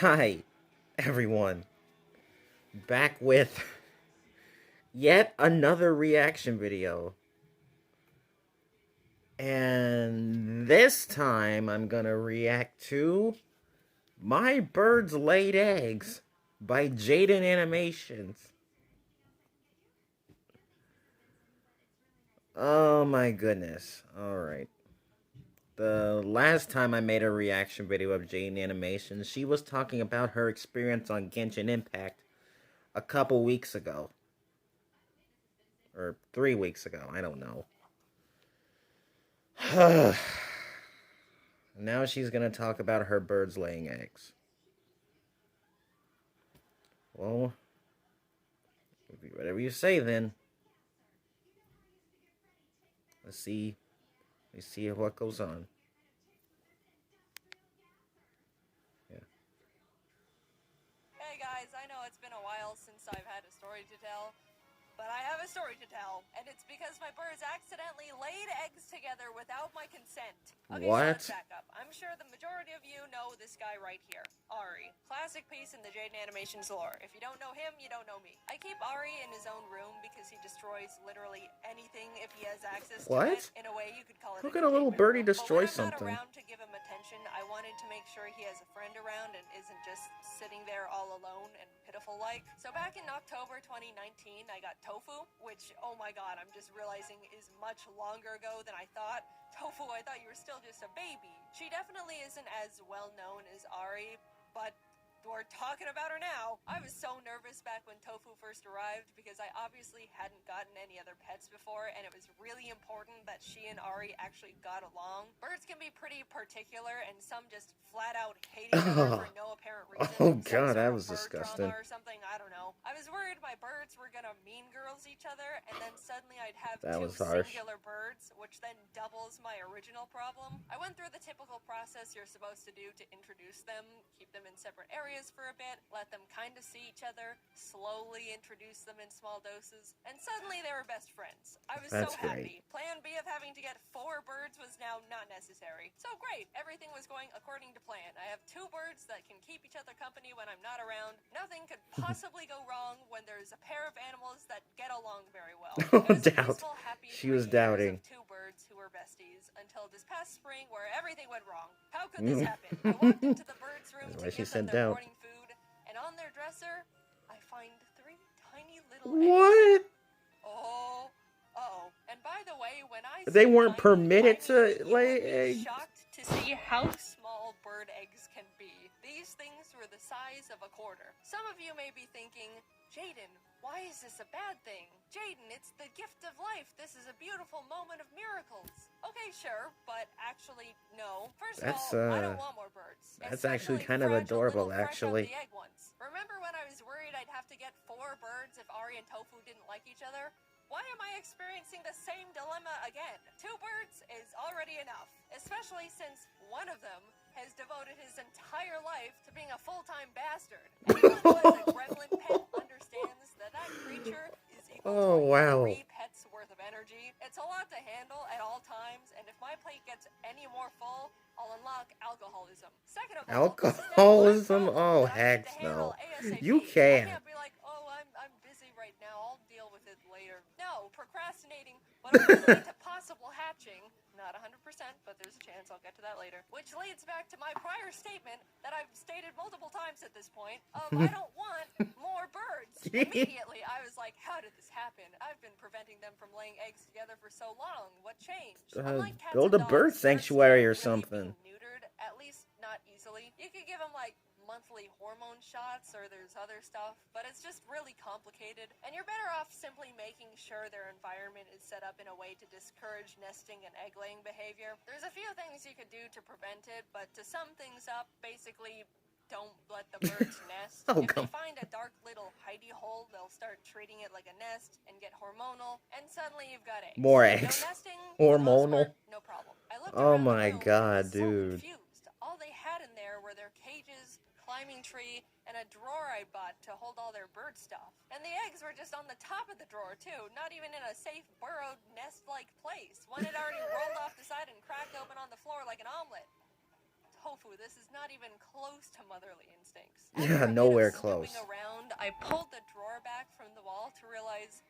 Hi, everyone. Back with yet another reaction video. And this time I'm gonna react to My Birds Laid Eggs by Jaiden Animations. Oh my goodness. Alright. The last time I made a reaction video of Jaiden Animations, she was talking about her experience on Genshin Impact a couple weeks ago. Or 3 weeks ago, I don't know. Now she's gonna talk about her birds laying eggs. Well, whatever you say then. Let's see. Let's see what goes on. Yeah. Hey guys, I know it's been a while since I've had a story to tell, but I have a story to tell, and it's because my birds accidentally laid eggs together without my consent. Okay, so let's What? back up. I'm sure the majority of you know this guy right here, Ari. Classic piece in the Jaiden Animations lore. If you don't know him, you don't know me. I keep Ari in his own room because he destroys literally anything if he has access to it. What? In a way, you could call it How a can a little containment birdie room. But when destroy I'm not something? around to give him attention, I wanted to make sure he has a friend around and isn't just sitting there all alone and pitiful like. So back in October 2019, I got Tofu, which, oh my god, I'm just realizing is much longer ago than I thought. Tofu, I thought you were still just a baby. She definitely isn't as well known as Ari, but we're talking about her now. I was so nervous back when Tofu first arrived because I obviously hadn't gotten any other pets before, and it was really important that she and Ari actually got along. Birds can be pretty particular, and some just flat out hate each other for no apparent reason. Oh Some god, sort that of was bird disgusting. drama or something, I don't know. I was worried my birds were gonna mean girls each other, and then suddenly I'd have That two was harsh. singular birds, which then doubles my original problem. I went through the typical process you're supposed to do to introduce them, keep them in separate areas for a bit, let them kind of see each other, slowly introduce them in small doses, and suddenly they were best friends. I was That's so great. happy. Plan B of having to get 4 birds was now not necessary. So great, everything was going according to plan. I have 2 birds that can keep each other company when I'm not around. Nothing could possibly go wrong when there's a pair of animals that get along very well. It was a Doubt. peaceful, happy She 3 was years doubting. of 2 birds who were besties until this past spring where everything went wrong. How could this happen? I walked into the birds' room That's to why she give them said their doubt. morning food, and on their dresser, I find 3 tiny little eggs. What? Oh, uh-oh. And by the way, when I They say weren't tiny, permitted to you lay would be eggs? shocked to see how small bird eggs can be. These things were the size of a quarter. Some of you may be thinking, Jaiden, why is this a bad thing? Jaiden, it's the gift of life. This is a beautiful moment of miracles. Okay, sure, but actually, no. First of That's all, I don't want more birds. That's actually Especially kind of fragile adorable, little fresh out actually. the egg ones. Remember when I was worried I'd have to get 4 birds if Ari and Tofu didn't like each other? Why am I experiencing the same dilemma again? 2 birds is already enough, especially since one of them has devoted his entire life to being a full-time bastard. Anyone who has a gremlin pet understands that that creature is equal to Oh, like wow. 3 pets worth of energy. It's a lot to handle at all times, and if my plate gets any more full, I'll unlock alcoholism. Second of all, this is now my Alcoholism? problem Oh, that I need heck to handle no. ASAP. You I can't. can't be like, oh, I'm busy right now. I'll deal with it later. No, procrastinating what only lead to possible hatching. Not 100%, but there's a chance. I'll get to that later. Which leads back to my prior statement that I've stated multiple times at this point of I don't want more birds. Immediately, I was like, how did this happen? I've been preventing them from laying eggs together for so long. What changed? Unlike cats Build a and bird dogs, birds sanctuary can't or really something. be neutered, at least not easily. You could give them like monthly hormone shots or there's other stuff, but it's just really complicated, and you're better off simply making sure their environment is set up in a way to discourage nesting and egg laying behavior. There's a few things you could do to prevent it, but to sum things up, basically don't let the birds nest. Oh, If they come. find a dark little hidey hole, they'll start treating it like a nest and get hormonal, and suddenly you've got eggs. More No eggs. nesting, for the most Hormonal. part, no problem. I looked Oh around the my room and god, was so dude. confused. All they had in there were their cages, climbing tree, and a drawer I bought to hold all their bird stuff. And the eggs were just on the top of the drawer too, not even in a safe burrowed nest-like place. One had already rolled off the side and cracked open on the floor like an omelet. Tofu, this is not even close to motherly instincts. Yeah, After a bit nowhere of snooping close. around, I pulled the drawer back from the wall to realize,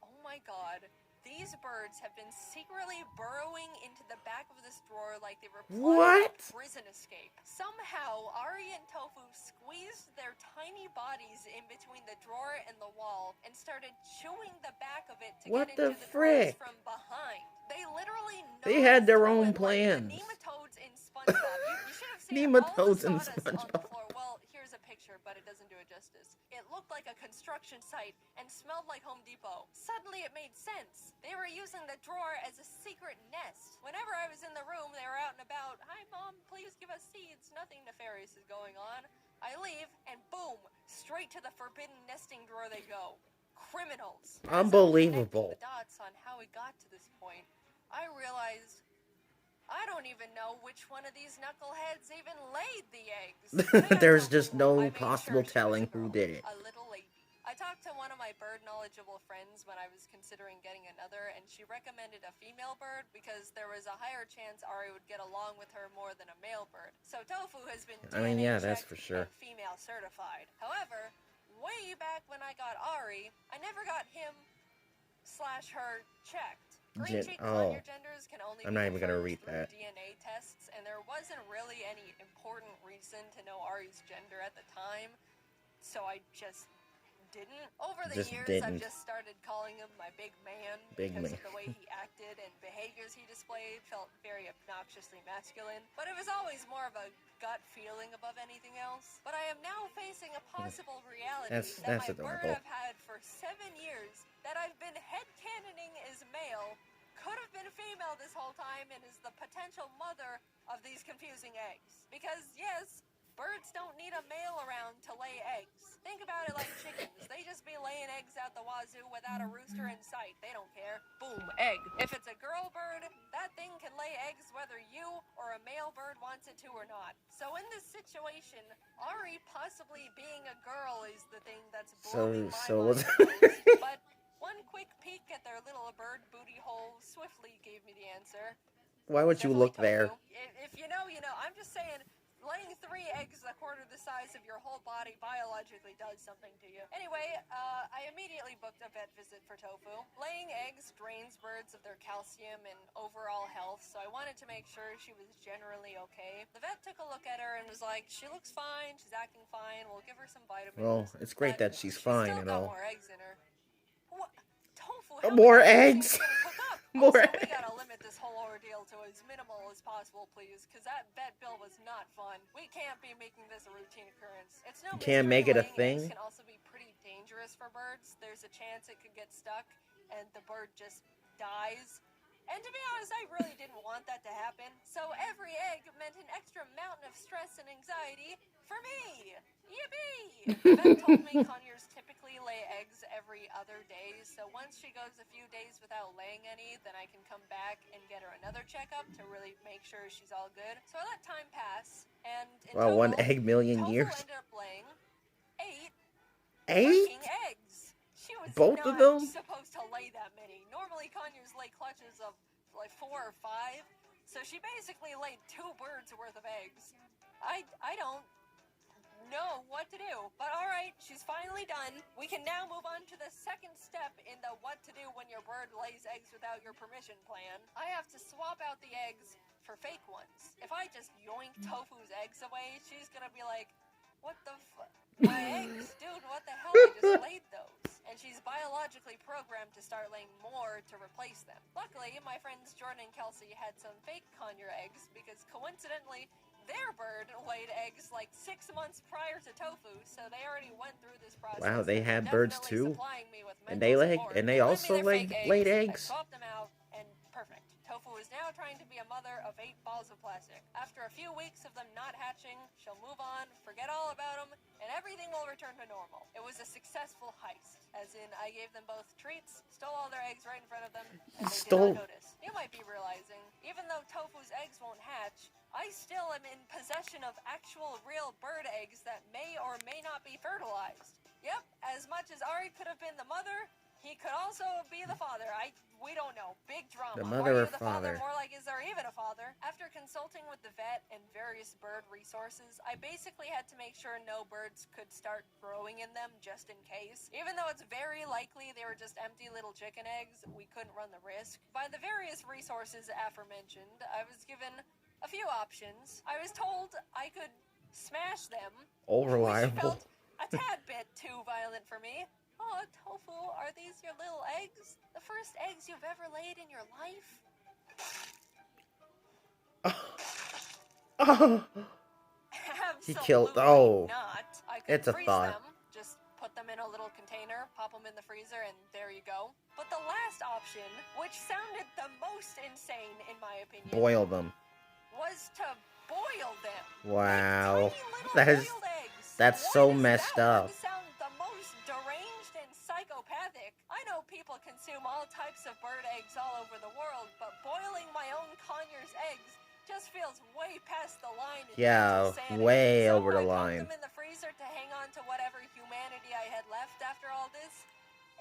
oh my god, these birds have been secretly burrowing into the back of this drawer like they were plotting a What? prison escape. Somehow, Ari and Tofu squeezed their tiny bodies in between the drawer and the wall and started chewing the back of it to What get the into the drawers frick? from behind. They literally They gnawed had their through own it like the plans. nematodes in SpongeBob. You should have seen all the Nematodes and sawdust on the SpongeBob. floor. Well, here's a picture, but it doesn't do it justice. It looked like a construction site and smelled like Home Depot. Suddenly it made sense. They were using the drawer as a secret nest. Whenever I was in the room, they were out and about. Hi, Mom, please give us seeds. Nothing nefarious is going on. I leave, and boom, straight to the forbidden nesting drawer they go. Criminals. Unbelievable. As I'm connecting the dots on how it got to this point, I realized I don't even know which one of these knuckleheads even laid the eggs. There's just I no made possible sure she was telling a girl, who did it. a little lady. I talked to one of my bird knowledgeable friends when I was considering getting another, and she recommended a female bird because there was a higher chance Ari would get along with her more than a male bird. So Tofu has been DNA Yeah, that's checked for sure. and female certified. However, way back when I got Ari, I never got him/her checked. Green cheek conure genders can only I'm be not even gonna confirmed read through that. DNA tests, and there wasn't really any important reason to know Ari's gender at the time, so I just didn't. Over the years, I've just started calling him my big man because of the way he acted and behaviors he displayed felt very obnoxiously masculine. But it was always more of a gut feeling above anything else. But I am now facing a possible reality that my bird I've had for 7 years that I've been headcanoning is male could have been female this whole time and is the potential mother of these confusing eggs. Because yes, birds don't need a male around to lay eggs. Think about it like chickens. They just be laying eggs out the wazoo without a rooster in sight. They don't care. Boom, egg. If it's a girl bird, that thing can lay eggs whether you or a male bird wants it to or not. So in this situation, Ari possibly being a girl is the thing that's blowing my mind the most. But one quick peek at their little bird booty hole swiftly gave me the answer. Why would you look there? If you know, you know. I'm just saying, laying 3 eggs a quarter the size of your whole body biologically does something to you. Anyway, I immediately booked a vet visit for Tofu. Laying eggs drains birds of their calcium and overall health, so I wanted to make sure she was generally okay. The vet took a look at her and was like, she looks fine, she's acting fine, we'll give her some vitamins. Well, it's great that she's fine and all. More eggs in her. What? Tofu, more eggs? More eggs. We gotta limit this whole ordeal to as minimal as possible, please, because that vet bill was not fun. We can't be making this a routine occurrence. It's no can't make it a thing. Eggs can also be pretty dangerous for birds. There's a chance it could get stuck and the bird just dies. And to be honest, I really didn't want that to happen. So every egg meant an extra mountain of stress and anxiety for me. Yippee! The vet told me conures typically lay eggs every other day, so once she goes a few days without laying any, then I can come back and get her another checkup to really make sure she's all good. So I let time pass, and in total, 1 egg million years. Tofu ended up laying 8 8 working eggs. She was both not of them supposed to lay that many. Normally conures lay clutches of like 4 or 5, so she basically laid 2 birds worth of eggs. I don't know what to do. But alright, she's finally done. We can now move on to the second step in the what to do when your bird lays eggs without your permission plan. I have to swap out the eggs for fake ones. If I just yoink Tofu's eggs away, she's gonna be like, what the my eggs? Dude, what the hell? I just laid those. And she's biologically programmed to start laying more to replace them. Luckily, my friends Jordan and Kelsey had some fake conure eggs because coincidentally, their bird laid eggs like 6 months prior to Tofu, so they already went through this process. Wow, they had birds too, and they also laid eggs. I swapped them out, and perfect. Tofu is now trying to be a mother of 8 balls of plastic. After a few weeks of them not hatching, she'll move on, forget all about them, and everything will return to normal. It was a successful heist, as in I gave them both treats, stole all their eggs right in front of them, and they did not notice. You might be realizing, even though Tofu's eggs won't hatch, I still am in possession of actual real bird eggs that may or may not be fertilized. Yep, as much as Ari could have been the mother, He could also be the father. We don't know. Big drama. The mother Are or you the father? father? More like, is there even a father? After consulting with the vet and various bird resources, I basically had to make sure no birds could start growing in them just in case. Even though it's very likely they were just empty little chicken eggs, we couldn't run the risk. By the various resources aforementioned, I was given a few options. I was told I could smash them, All which reliable. felt a tad bit too violent for me. Oh, Tofu, are these your little eggs? The first eggs you've ever laid in your life? He killed. Absolutely Oh, not. I could it's a freeze thought. them. Just put them in a little container, pop them in the freezer, and there you go. But the last option, which sounded the most insane in my opinion, Boil them. was to boil them. Wow. Like tiny little That is. boiled eggs. That's Why so does messed that up. one sound the most deranged and psychopathic? I know people consume all types of bird eggs all over the world, but boiling my own Conyers eggs just feels way past the line in Yeah, mental sanity. way So over the I line. popped them in the freezer to hang on to whatever humanity I had left after all this.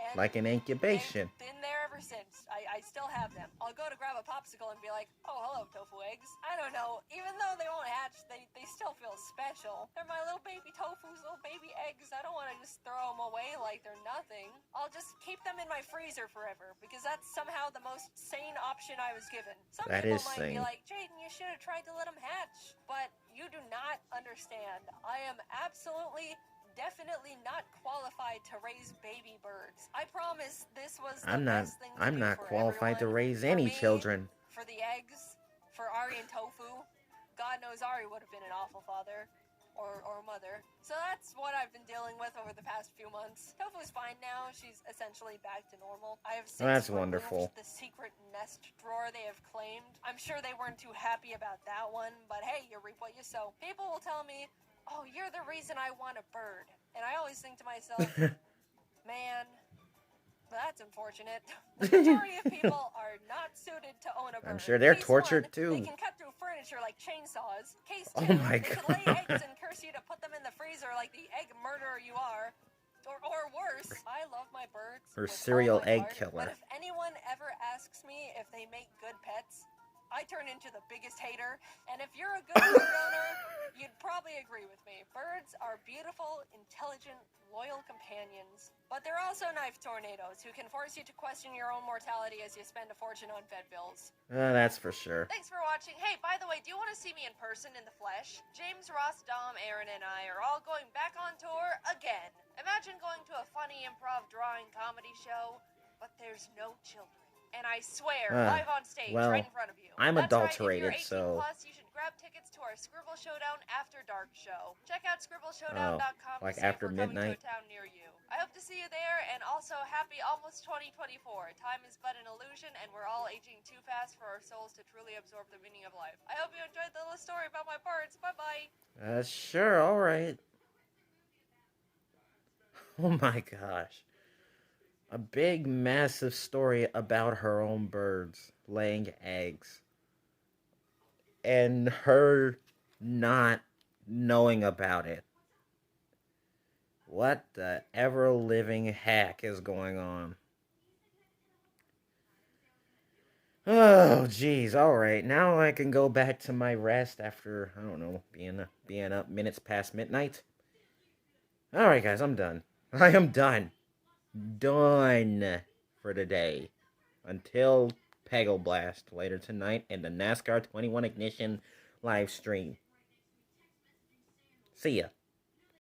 And Like an incubation. they've been there ever since. I still have them. I'll go to grab a popsicle and be like, oh, hello, tofu eggs. I don't know. Even though they won't hatch, they still feel special. They're my little baby tofus, little baby eggs. I don't want to just throw them away like they're nothing. I'll just keep them in my freezer forever because that's somehow the most sane option I was given. Some That people is might be sane. like, Jaiden, you should have tried to let them hatch. But you do not understand. I am definitely not qualified to raise baby birds. I promise this was the best thing to I'm do not for qualified to everyone. raise For any me, children. for the eggs, for Ari and Tofu. God knows Ari would have been an awful father. Or mother. So that's what I've been dealing with over the past few months. Tofu's fine now. She's essentially back to normal. I have since That's removed wonderful. the secret nest drawer they have claimed. I'm sure they weren't too happy about that one, but hey, you reap what you sow. People will tell me, oh, you're the reason I want a bird. And I always think to myself, man, that's unfortunate. The majority of people are not suited to own a bird. I'm sure they're Case tortured one, too. they can cut through furniture like chainsaws. Case Oh two, my they can lay God. eggs and curse you to put them in the freezer like the egg murderer you are. Or worse, I love my birds. Her with serial all my egg heart, killer. But if anyone ever asks me if they make good pets, I turn into the biggest hater. And if you're a good bird owner, you'd probably agree with me. Birds are beautiful, intelligent, loyal companions. But they're also knife tornadoes who can force you to question your own mortality as you spend a fortune on vet bills. That's for sure. Thanks for watching. Hey, by the way, do you want to see me in person in the flesh? James, Ross, Dom, Aaron, and I are all going back on tour again. Imagine going to a funny improv drawing comedy show, but there's no children. And I swear, live on stage, well, right in front of you. I'm That's adulterated, right, if you're 18 so... plus, you should grab tickets to our Scribble Showdown After Dark show. Check out scribbleshowdown.com like to see after if we're coming to midnight? a town near you. I hope to see you there, and also happy almost 2024. Time is but an illusion, and we're all aging too fast for our souls to truly absorb the meaning of life. I hope you enjoyed the little story about my birds. Bye-bye. Sure, alright. Oh my gosh. A big, massive story about her own birds laying eggs. And her not knowing about it. What the ever-living heck is going on? Oh, jeez. Alright, now I can go back to my rest after, I don't know, being up minutes past midnight. Alright, guys, I'm done. I am done. Done for today. Until Peggle Blast later tonight in the NASCAR 21 Ignition live stream. See ya.